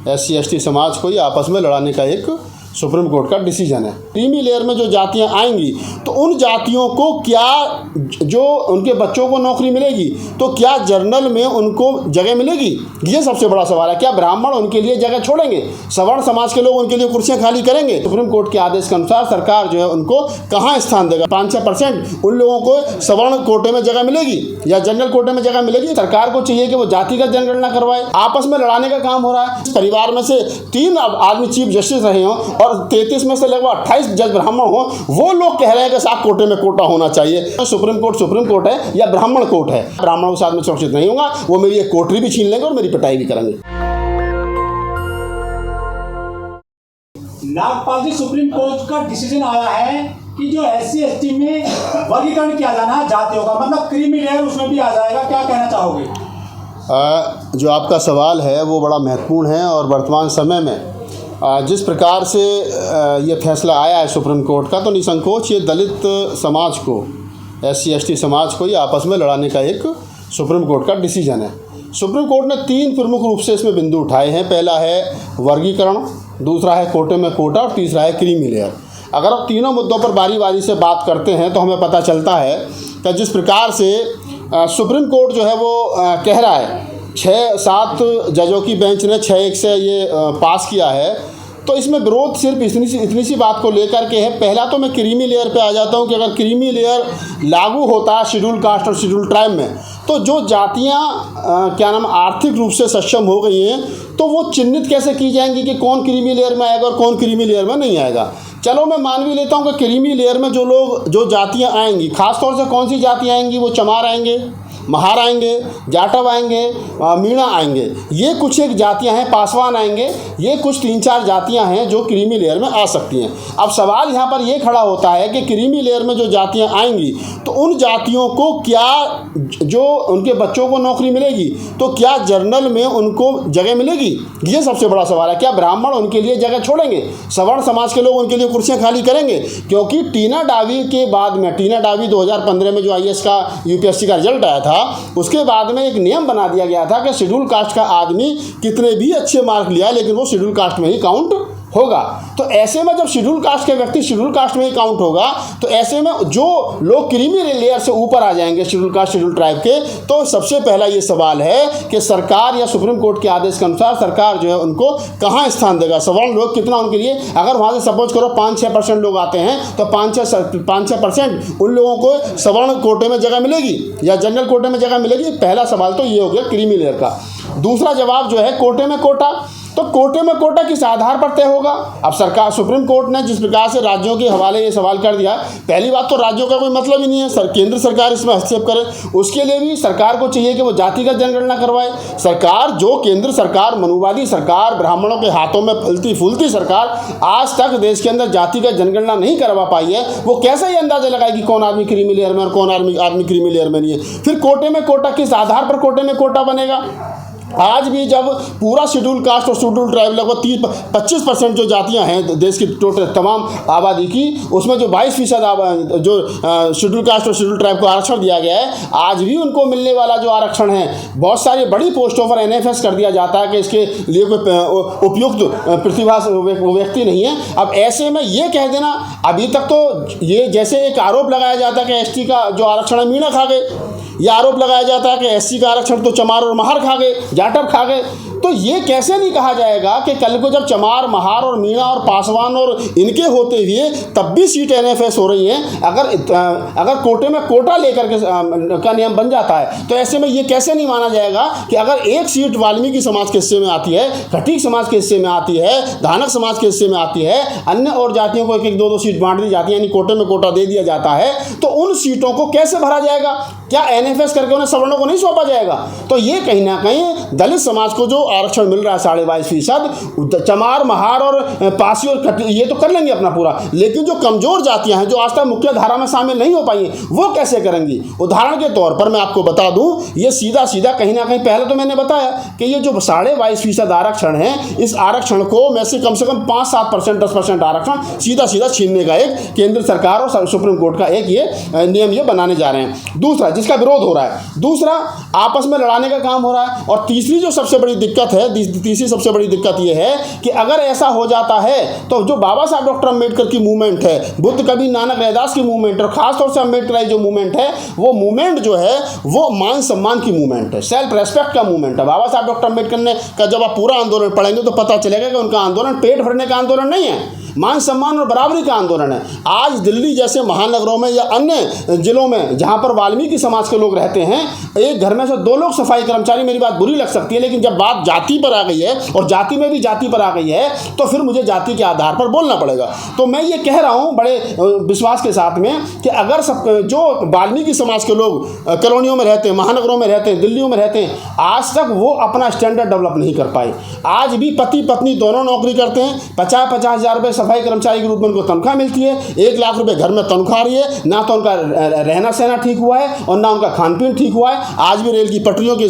SC ST समाज को ही आपस में लड़ाने का एक सुप्रीम कोर्ट का डिसीजन है। क्रीमी लेयर में जो जातियां आएंगी तो उन जातियों को क्या, जो उनके बच्चों को नौकरी मिलेगी तो क्या जर्नल में उनको जगह मिलेगी, ये सबसे बड़ा सवाल है। क्या ब्राह्मण उनके लिए जगह छोड़ेंगे, सवर्ण समाज के लोग उनके लिए कुर्सियां खाली करेंगे? सुप्रीम कोर्ट के आदेश के अनुसार सरकार जो है उनको कहाँ स्थान देगा? 5-6% उन लोगों को सवर्ण कोटे में जगह मिलेगी या जनरल कोटे में जगह मिलेगी? सरकार को चाहिए कि वो जातिगत जनगणना करवाए। आपस में लड़ाने का काम हो रहा है। इस परिवार में से 3 आदमी चीफ जस्टिस रहे हों और 33 में से लगभग 28 जज ब्राह्मण हो, वो लोग कह रहे हैं कि साहब कोटे में कोटा होना चाहिए। सुप्रीम कोर्ट है या ब्राह्मण कोर्ट है? ब्राह्मणों के साथ में सुरक्षित नहीं होगा, वो मेरी एक कोटरी भी छीन लेंगे और मेरी पिटाई भी करेंगे। नागपाल जी, सुप्रीम कोर्ट का डिसीजन आया है कि जो SC ST में वर्गीकरण किया जाना है जातियों का, मतलब क्रीमी लेयर उसमें भी आ जाएगा, क्या कहना चाहोगे? जो आपका सवाल है वो बड़ा महत्वपूर्ण है और वर्तमान समय में जिस प्रकार से ये फैसला आया है सुप्रीम कोर्ट का, तो निसंकोच ये दलित समाज को, SC ST समाज को ही आपस में लड़ाने का एक सुप्रीम कोर्ट का डिसीजन है। सुप्रीम कोर्ट ने 3 प्रमुख रूप से इसमें बिंदु उठाए हैं। पहला है वर्गीकरण, दूसरा है कोटे में कोटा और तीसरा है क्रीमी लेयर। अगर आप तीनों मुद्दों पर बारी बारी से बात करते हैं तो हमें पता चलता है कि जिस प्रकार से सुप्रीम कोर्ट जो है वो कह रहा है, 6-7 जजों की बेंच ने 6-1 से ये पास किया है, तो इसमें विरोध सिर्फ इतनी सी बात को लेकर के है। पहला तो मैं क्रीमी लेयर पे आ जाता हूँ कि अगर क्रीमी लेयर लागू होता है शेड्यूल कास्ट और शेड्यूल ट्राइब में, तो जो जातियाँ आर्थिक रूप से सक्षम हो गई हैं तो वो चिन्हित कैसे की जाएंगी कि कौन क्रीमी लेयर में आएगा और कौन क्रीमी लेयर में नहीं आएगा। चलो मैं मान भी लेता हूँ कि क्रीमी लेयर में जो जातियाँ आएंगी, खासतौर से कौन सी जातियाँ आएंगी, वो चमार आएंगे, महार आएंगे, जाटव आएंगे, मीणा आएंगे, ये कुछ एक जातियां हैं, पासवान आएंगे, ये कुछ 3-4 जातियां हैं जो क्रीमी लेयर में आ सकती हैं। अब सवाल यहाँ पर ये खड़ा होता है कि क्रीमी लेयर में जो जातियां आएंगी तो उन जातियों को क्या, जो उनके बच्चों को नौकरी मिलेगी तो क्या जर्नल में उनको जगह मिलेगी, ये सबसे बड़ा सवाल है। क्या ब्राह्मण उनके लिए जगह छोड़ेंगे, सवर्ण समाज के लोग उनके लिए कुर्सियाँ खाली करेंगे? क्योंकि टीना डावी के बाद में, टीना डावी 2015 में जो IAS का UPSC का रिजल्ट आया था, उसके बाद में एक नियम बना दिया गया था कि शेड्यूल कास्ट का आदमी कितने भी अच्छे मार्क लिया लेकिन वो शेड्यूल कास्ट में ही काउंट होगा। तो ऐसे में जब शेड्यूल कास्ट के व्यक्ति शेड्यूल कास्ट में ही काउंट होगा तो ऐसे में जो लोग क्रीमी लेयर से ऊपर आ जाएंगे शेड्यूल कास्ट शेड्यूल ट्राइब के, तो सबसे पहला ये सवाल है कि सरकार या सुप्रीम कोर्ट के आदेश के अनुसार सरकार जो है उनको कहाँ स्थान देगा? सवर्ण लोग कितना उनके लिए, अगर वहाँ से सपोज करो 5-6% लोग आते हैं तो 5-6% उन लोगों को सवर्ण कोटे में जगह मिलेगी या जनरल कोटे में जगह मिलेगी? पहला सवाल तो ये हो गया क्रीमी लेयर का। दूसरा जवाब जो है कोटे में कोटा, तो कोटे में कोटा किस आधार पर तय होगा? अब सरकार, सुप्रीम कोर्ट ने जिस प्रकार से राज्यों के हवाले ये सवाल कर दिया, पहली बात तो राज्यों का कोई मतलब ही नहीं है केंद्र सरकार इसमें हस्तक्षेप करे। उसके लिए भी सरकार को चाहिए कि वो जातिगत जनगणना करवाए। सरकार, जो केंद्र सरकार, मनुवादी सरकार, ब्राह्मणों के हाथों में फलती फूलती सरकार, आज तक देश के अंदर जातिगत जनगणना नहीं करवा पाई है, वो कैसे ये अंदाजा लगाएगी कौन आदमी क्रीमी लेयर में और कौन आदमी क्रीमी लेयर में नहीं है? फिर कोटे में कोटा, किस आधार पर कोटे में कोटा बनेगा? आज भी जब पूरा शेड्यूल कास्ट और शेड्यूल ट्राइब लगभग 25% जो जातियां हैं देश की टोटल तमाम आबादी की, उसमें जो 22% जो शेड्यूल कास्ट और शेड्यूल ट्राइब को आरक्षण दिया गया है, आज भी उनको मिलने वाला जो आरक्षण है, बहुत सारी बड़ी पोस्टों पर NFS कर दिया जाता है कि इसके लिए कोई उपयुक्त प्रतिभा व्यक्ति नहीं है। अब ऐसे में ये कह देना, अभी तक तो ये जैसे एक आरोप लगाया जाता है कि ST का जो आरक्षण है मीणा खा गए, ये आरोप लगाया जाता है कि SC का आरक्षण तो चमार और महार खा गए, जाटव खा गए। तो ये कैसे नहीं कहा जाएगा कि कल को जब चमार, महार और मीणा और पासवान और इनके होते हुए तब भी सीट NFS हो रही हैं, अगर कोटे में कोटा लेकर के का नियम बन जाता है तो ऐसे में ये कैसे नहीं माना जाएगा कि अगर एक सीट वाल्मीकि समाज के हिस्से में आती है, खटीक समाज के हिस्से में आती है, धानक समाज के हिस्से में आती है, अन्य और जातियों को 1-1, 2-2 सीट बांट दी जाती है, यानी कोटे में कोटा दे दिया जाता है, तो उन सीटों को कैसे भरा जाएगा? क्या NFS करके उन्हें सवर्णों को नहीं सौंपा जाएगा? तो ये कहीं ना कहीं दलित समाज को जो आरक्षण मिल रहा है 22.5%, चमार, महार और पासी और ये तो कर लेंगे अपना पूरा, लेकिन जो कमजोर जातियां हैं जो आज तक मुख्य धारा में शामिल नहीं हो पाई वो कैसे करेंगी? उदाहरण के तौर पर मैं आपको बता दूं, ये सीधा सीधा कहीं ना कहीं, पहले तो मैंने बताया कि ये जो 22.5% आरक्षण है, इस आरक्षण को में से कम 5-7%, 10% आरक्षण सीधा सीधा छीनने का एक केंद्र सरकार और सुप्रीम कोर्ट का एक ये नियम ये बनाने जा रहे हैं। दूसरा जिसका विरोध हो रहा है, दूसरा आपस में लड़ाने का काम हो रहा है। और तीसरी जो सबसे बड़ी दिक्कत दिक्कत है, तीसरी सबसे बड़ी दिक्कत ये है कि अगर ऐसा हो जाता है तो जो बाबा साहब डॉक्टर अम्बेडकर की मूवमेंट है, बुद्ध कबीर नानक रैदास की मूवमेंट और खासतौर से अम्बेडकर जो मूवमेंट है, वो मूवमेंट जो है वो मान सम्मान की मूवमेंट है, सेल्फ रेस्पेक्ट का मूवमेंट है। बाबा साहब डॉक्टर अम्बेडकर ने का जब आप पूरा आंदोलन पढ़ेंगे तो पता चलेगा कि उनका आंदोलन पेट भरने का आंदोलन नहीं है, मान सम्मान और बराबरी का आंदोलन है। आज दिल्ली जैसे महानगरों में या अन्य जिलों में जहाँ पर वाल्मीकि समाज के लोग रहते हैं, एक घर में से 2 लोग सफाई कर्मचारी, मेरी बात बुरी लग सकती है, लेकिन जब बात जाति पर आ गई है और जाति में भी जाति पर आ गई है तो फिर मुझे जाति के आधार पर बोलना पड़ेगा। तो मैं ये कह रहा हूँ बड़े विश्वास के साथ में कि अगर जो वाल्मीकि समाज के लोग कॉलोनियों में रहते हैं, महानगरों में रहते हैं, दिल्लियों में रहते हैं, आज तक वो अपना स्टैंडर्ड डेवलप नहीं कर पाए। आज भी पति पत्नी दोनों नौकरी करते हैं, 50-50 हज़ार रुपये सफाई कर्मचारी के रूप में उनको तनख्वाह मिलती है, 1 लाख रुपए घर में तनख्वाह आ रही है, ना तो उनका रहना सहना ठीक हुआ है और ना उनका खान पीन ठीक हुआ है। आज भी रेल की पटरियों के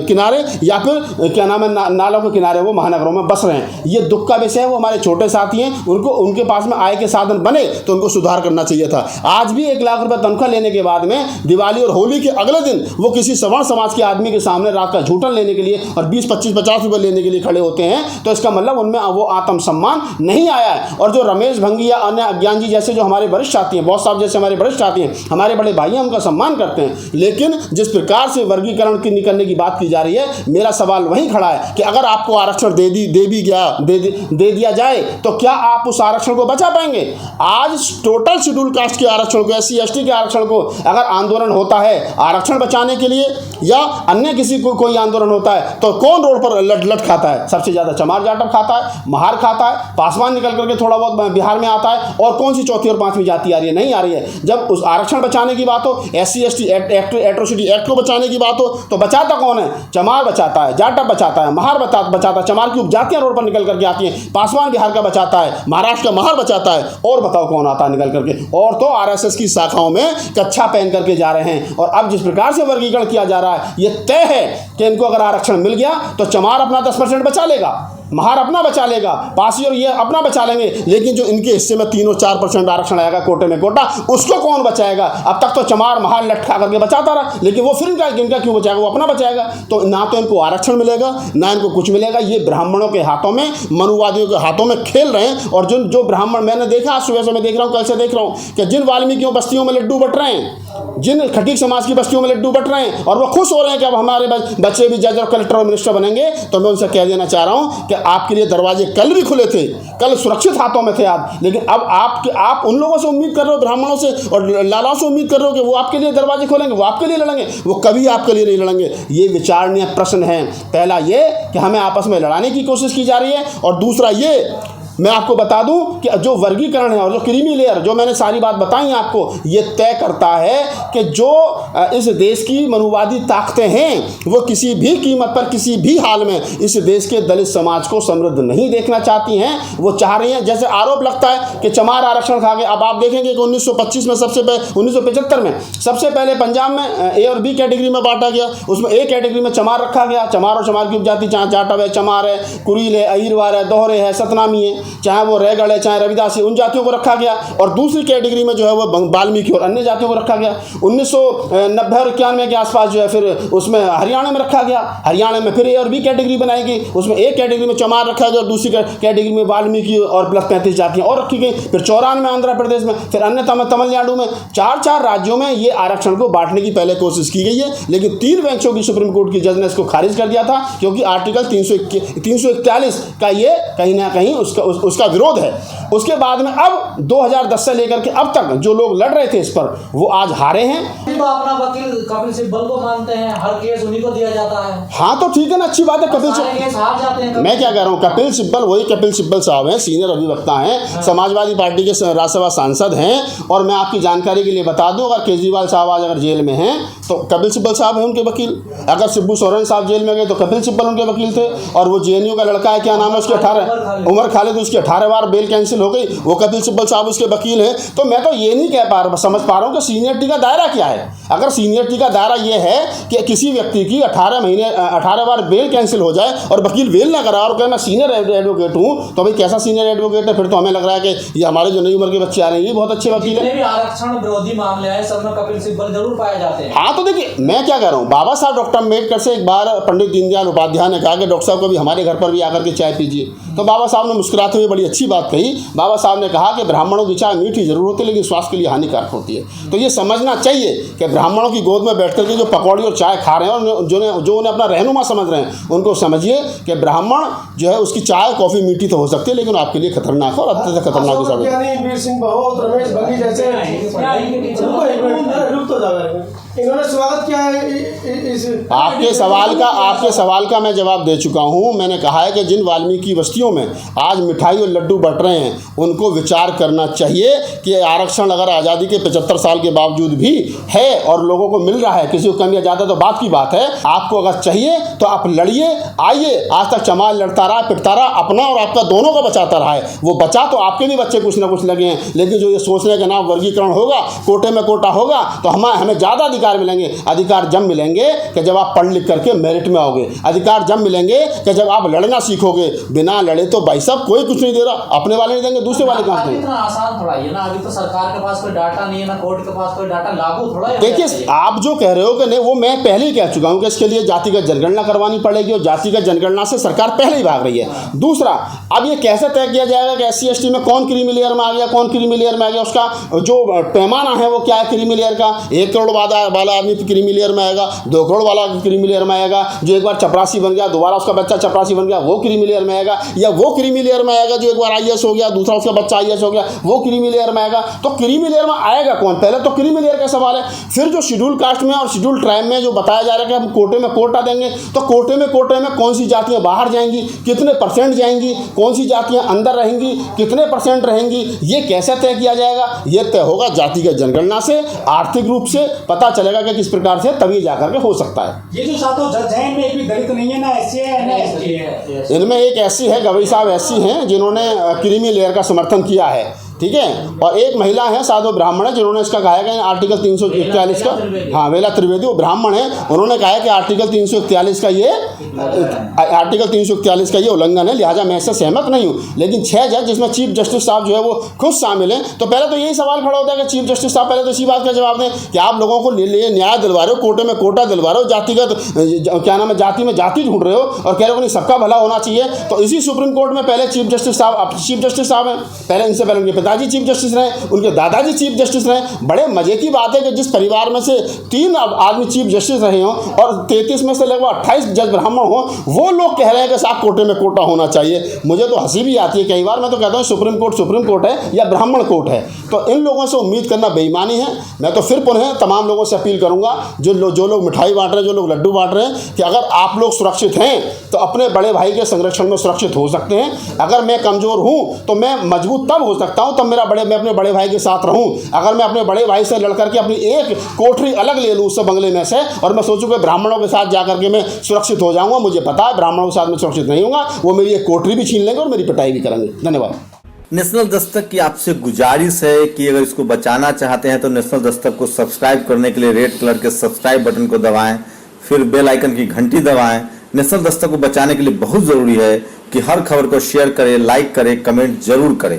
किनारे या फिर क्या नाम है नालों के किनारे वो महानगरों में बस रहे हैं। ये दुख का विषय है। वो हमारे छोटे साथी हैं, उनको उनके पास में आय के साधन बने तो उनको सुधार करना चाहिए था। आज भी 1 लाख रुपये तनख्वाह लेने के बाद में दिवाली और होली के अगले दिन वो किसी सवर्ण समाज के आदमी के सामने रात का झूठन लेने के लिए और 20-25-50 रुपये लेने के लिए खड़े होते हैं, तो इसका मतलब उनमें वो आत्मसम्मान नहीं आया है। और जो रमेश भंगी या अन्य अज्ञान जी जैसे जो हमारे वरिष्ठ साथी हैं, बॉस साहब जैसे हमारे वरिष्ठ साथी हैं, हमारे बड़े भाई हैं, उनका सम्मान करते हैं, लेकिन जिस प्रकार से वर्गीकरण की निकलने की बात की जा रही है, मेरा सवाल वहीं खड़ा है कि अगर आपको आरक्षण दे दिया जाए तो क्या आप उस आरक्षण को बचा पाएंगे? आज टोटल शेड्यूल कास्ट के आरक्षण को, SC ST के आरक्षण को अगर आंदोलन होता है आरक्षण बचाने के लिए या अन्य किसी को कोई आंदोलन होता है तो कौन रोड पर लट खाता है? सबसे ज़्यादा चमार जाटव खाता है, महार खाता है, पासवान निकल करके थोड़ा बहुत बिहार में आता है, और कौन सी चौथी और पांचवी जाति आ रही है? नहीं आ रही है। जब उस आरक्षण बचाने की बात हो, SC ST एट्रोसिटी एक्ट को बचाने की बात हो, तो बचाता कौन है? चमार बचाता है, जाटव बचाता है, महार बचाता है, चमार की उपजातियां रोड पर निकल करके आती हैं, पासवान बिहार का बचाता है, महाराष्ट्र का महार बचाता है, और बताओ कौन आता है निकल करके? और तो RSS की शाखाओं में कच्छा पहन करके जा रहे हैं। और अब जिस प्रकार से वर्गीकरण किया जा रहा है, ये तय है कि इनको अगर आरक्षण मिल गया तो चमार अपना 10% बचा लेगा, महार अपना बचा लेगा, पासी और ये अपना बचा लेंगे, लेकिन जो इनके हिस्से में 3 और 4% आरक्षण आएगा कोटे में कोटा, उसको कौन बचाएगा? अब तक तो चमार महार लटका करके बचाता रहा, लेकिन वो फिर इनका क्यों बचाएगा? वो अपना बचाएगा। तो ना तो इनको आरक्षण मिलेगा ना इनको कुछ मिलेगा। ये ब्राह्मणों के हाथों में, मनुवादियों के हाथों में खेल रहे हैं। और जो ब्राह्मण मैंने देखा, आज सुबह से मैं देख रहा हूँ, कल से देख रहा हूँ कि जिन वाल्मीकियों बस्तियों में लड्डू बट रहे हैं, जिन खटीक समाज की बस्तियों में लड्डू बट रहे हैं, और वो खुश हो रहे हैं कि अब हमारे बच्चे भी जज और कलेक्टर और मिनिस्टर बनेंगे, तो मैं उनसे कह देना चाह रहा हूँ कि आपके लिए दरवाजे कल भी खुले थे, कल सुरक्षित हाथों में थे आप, लेकिन अब आप उन लोगों से उम्मीद कर रहे हो, ब्राह्मणों से और लालाओं से उम्मीद कर रहे हो कि वो आपके लिए दरवाजे खोलेंगे, वो आपके लिए लड़ेंगे। वो कभी आपके लिए नहीं लड़ेंगे। ये विचारणीय प्रश्न है। पहला ये कि हमें आपस में लड़ाने की कोशिश की जा रही है, और दूसरा ये मैं आपको बता दूं कि जो वर्गीकरण है और जो क्रीमी लेयर, जो मैंने सारी बात बताई आपको, ये तय करता है कि जो इस देश की मनुवादी ताकतें हैं वो किसी भी कीमत पर, किसी भी हाल में इस देश के दलित समाज को समृद्ध नहीं देखना चाहती हैं। वो चाह रही हैं, जैसे आरोप लगता है कि चमार आरक्षण खा गए। अब आप देखेंगे कि 1925 में 1975 में सबसे पहले पंजाब में A और B कैटेगरी में बांटा गया। उसमें A कैटेगरी में चमार रखा गया, चमार और चमार की उपजाति, चाहे जाटव है, चमार है, कुरील है, अहिरवार है, दोहरे है, सतनामी है, चाहे वो रैगढ़ है, चाहे रविदासी, उन जातियों को रखा गया। और दूसरी कैटेगरी में जो है वो वाल्मीकि और अन्य जातियों को रखा गया। 1990 और 91 के आसपास जो है फिर उसमें हरियाणा में रखा गया। हरियाणा में फिर A और B कैटेगरी बनाई गई। उसमें एक कैटेगरी में चमार रखा गया और दूसरी कैटेगरी में वाल्मीकि और प्लस 35 जातियाँ और रखी गई। फिर 94 में आंध्र प्रदेश में, फिर अन्य तमिलनाडु में, 4 राज्यों में ये आरक्षण को बांटने की पहले कोशिश की गई है, लेकिन 3 बेंचों की सुप्रीम कोर्ट की जज ने इसको खारिज कर दिया था, क्योंकि आर्टिकल 341 का ये कहीं ना कहीं उसका विरोध है। उसके बाद में अब 2010 से लेकर के अब तक जो लोग लड़ रहे थे इस पर, वो आज हारे हैं। तो अपना वकील कपिल सिब्बल को मानते हैं, हर केस उन्हीं को दिया जाता है। हाँ तो ठीक है ना, अच्छी बात है। कपिल केस हार जाते हैं। मैं क्या कह रहा हूँ, कपिल सिब्बल वही कपिल सिब्बल साहब हैं, सीनियर अधिवक्ता हैं, समाजवादी पार्टी के राज्यसभा सांसद हैं। और मैं आपकी जानकारी के लिए बता दूं, अगर केजरीवाल साहब आज अगर जेल में हैं तो कपिल सिब्बल साहब हैं उनके वकील। अगर शिबू सोरेन साहब जेल में गए तो कपिल सिब्बल उनके वकील थे। और वो JNU का लड़का है, क्या नाम है उसके, 18 उमर खालिद, उसकी 18 बार बेल कैंसिल हो गई, वो कपिल सिब्बल साहब उसके वकील हैं। तो मैं तो ये नहीं कह समझ पा रहा हूँ कि सीनियरिटी का दायरा क्या है। अगर सीनियरिटी का दायरा ये है कि किसी व्यक्ति की 18 बार बेल कैंसिल हो जाए और वकील बेल ना करा और कहे मैं सीनियर एडवोकेट हूँ, तो भाई कैसा सीनियर एडवोकेट है? फिर तो हमें लग रहा है कि ये हमारे जो नई उम्र के बच्चे आ रहे हैं ये बहुत अच्छे वकील जितने हैं। भी आरक्षण विरोधी मामले हैं सब में कपिल सिब्बल जरूर पाए जाते हैं। हाँ, तो देखिए मैं क्या कह रहा हूँ, बाबा साहब डॉक्टर अम्बेडकर से एक बार पंडित दीनदयाल उपाध्याय ने कहा कि डॉक्टर साहब कभी हमारे घर पर भी आकर के चाय पीजिए, तो बाबा साहब ने मुस्कुराते हुए बड़ी अच्छी बात कही। बाबा साहब ने कहा कि ब्राह्मणों की चाय मीठी जरूर होती है लेकिन स्वास्थ्य के लिए हानिकारक होती है। तो ये समझना चाहिए कि ब्राह्मणों की गोद में बैठ करके जो पकौड़ी और चाय खा रहे हैं और जो उन्हें अपना रहनुमा समझ रहे हैं, उनको समझिए कि ब्राह्मण जो है उसकी चाय कॉफ़ी मीठी तो हो सकती है लेकिन आपके लिए खतरनाक है और अत्यंत खतरनाक है। वीर सिंह बहुत, रमेश बगी जैसे इन्होंने स्वागत किया है इस आपके सवाल का मैं जवाब दे चुका हूँ। मैंने कहा है कि जिन वाल्मीकि बस्तियों में आज मिठाई और लड्डू बट रहे हैं उनको विचार करना चाहिए कि आरक्षण अगर आज़ादी के 75 साल के बावजूद भी है और लोगों को मिल रहा है, किसी को कम या ज़्यादा तो बात की बात है। आपको अगर चाहिए तो आप लड़िए, आइए। आज तक चमार लड़ता रहा, पिटता रहा, अपना और आपका दोनों का बचाता रहा है। वो बचा तो आपके भी बच्चे कुछ ना कुछ लगे हैं, लेकिन जो ये सोच रहे हैं कि ना वर्गीकरण होगा, कोटे में कोटा होगा तो हमें ज़्यादा अधिकार मिलेंगे। अधिकार जब मिलेंगे कि जब आप पढ़ लिख करके मेरिट में आओगे। अधिकार जब मिलेंगे कि जब आप लड़ना सीखोगे। बिना लड़े तो भाई साहब कोई कुछ नहीं दे रहा, अपने वाले नहीं देंगे, दूसरे वाले कहाँ देंगे? इतना आसान थोड़ा है ना, अभी तो सरकार के पास कोई डाटा नहीं है, ना कोर्ट के पास कोई डाटा, लागू थोड़ा है। देखिए आप जो कह रहे हो कि नहीं, वो मैं पहले ही कह चुका हूँ कि इसके लिए जातिगत जनगणना करवानी पड़ेगी और जातिगत जनगणना से सरकार पहले ही भाग रही है। दूसरा, अब ये कैसे तय किया जाएगा कि SC ST में कौन क्रीमी लेयर में आ गया, कौन क्रीमी लेयर में आ गया? उसका जो पैमाना है वो क्या है क्रीमी लेयर का? 1 करोड़ वाला आदमी क्रीमी लेयर में आएगा, 2 करोड़ वाला क्रीमी लेयर में आएगा, जो एक बार चपरासी बन गया दोबारा उसका बच्चा चपरासी बन गया वो क्रीमी लेयर में आएगा, या वो क्रीमी लेयर में आएगा जो एक बार IAS हो गया दूसरा उसका बच्चा IAS हो गया वो क्रीमी लेयर में आएगा? तो क्रीमी लेयर में आएगा कौन? पहले तो क्रीमी लेयर का सवाल है। फिर जो शेड्यूल कास्ट में और शेड्यूल ट्राइब में जो बताया जा रहा है कि हम कोटे में कोटा देंगे, तो कोटे में कौन सी जातियाँ बाहर जाएंगी, कितने % जाएंगी, कौन सी जातियाँ अंदर रहेंगी, कितने % रहेंगी, ये कैसे तय किया जाएगा? ये तय होगा जातिगत जनगणना से, आर्थिक रूप से पता चलेगा कि किस प्रकार से, तभी जाकर के हो सकता है। ये जो सातों जज हैं इनमें एक भी दलित नहीं है, ना SC है ना ST है। इनमें एक SC है, गवई साहब SC हैं जिन्होंने क्रीमी लेयर का समर्थन किया है, ठीक है। और एक महिला है साधु ब्राह्मण है जिन्होंने इसका कहा है कि आर्टिकल 341 का, हाँ वेला त्रिवेदी, वो ब्राह्मण है, उन्होंने कहा है कि आर्टिकल 341 का ये उल्लंघन है, लिहाजा मैं इससे सहमत नहीं हूँ। लेकिन 6 जज जिसमें चीफ जस्टिस साहब जो है वो खुद शामिल हैं, तो पहले तो यही सवाल खड़ा होता है कि चीफ जस्टिस साहब पहले तो इसी बात का जवाब दें कि आप लोगों को लिए न्याय दिलवा रहे हो, कोटे में कोटा दिलवा रहे हो, जातिगत क्या नाम है जाति में जाति ढूंढ रहे हो और कह रहे हो नहीं सबका भला होना चाहिए। तो इसी सुप्रीम कोर्ट में पहले चीफ जस्टिस साहब हैं, पहले इनसे पहले उनके पिताजी चीफ जस्टिस रहे, उनके दादाजी चीफ जस्टिस रहे। बड़े मजे की बात है कि जिस परिवार में से 3 आदमी चीफ जस्टिस रहे हों और 33 में से लगभग 28 जज ब्राह्मण हों, वो लोग कह रहे हैं कि साहब कोटे में कोटा होना चाहिए। मुझे तो हंसी भी आती है कई बार, मैं तो कहता हूँ सुप्रीम कोर्ट है या ब्राह्मण कोर्ट है। तो इन लोगों से उम्मीद करना बेईमानी है। मैं तो फिर पुनः तमाम लोगों से अपील करूँगा, जो लोग मिठाई बांट रहे हैं, जो लोग लड्डू बांट रहे हैं, कि अगर आप लोग सुरक्षित हैं तो अपने बड़े भाई के संरक्षण में सुरक्षित हो सकते हैं। अगर मैं कमज़ोर हूँ तो मैं मजबूत तब हो सकता हूँ तब मैं अपने बड़े भाई के साथ रहूं। अगर मैं अपने बड़े भाई से लड़ करके अपनी एक कोठरी अलग ले लूं उससे बंगले में से और मैं सोचूं कि ब्राह्मणों के साथ जाकर के मैं सुरक्षित हो जाऊंगा, मुझे पता है ब्राह्मणों के साथ मैं सुरक्षित नहीं होऊंगा। वो मेरी एक कोठरी भी छीन लेंगे और मेरी पिटाई भी करेंगे। धन्यवाद। नेशनल दस्तक की आपसे गुजारिश है कि अगर इसको बचाना चाहते हैं तो नेशनल दस्तक को सब्सक्राइब करने के लिए रेड कलर के सब्सक्राइब बटन को दबाएं, फिर बेल आइकन की घंटी दबाएं। नेशनल दस्तक को बचाने के लिए बहुत ज़रूरी है कि हर खबर को शेयर करें, लाइक करें, कमेंट जरूर करें।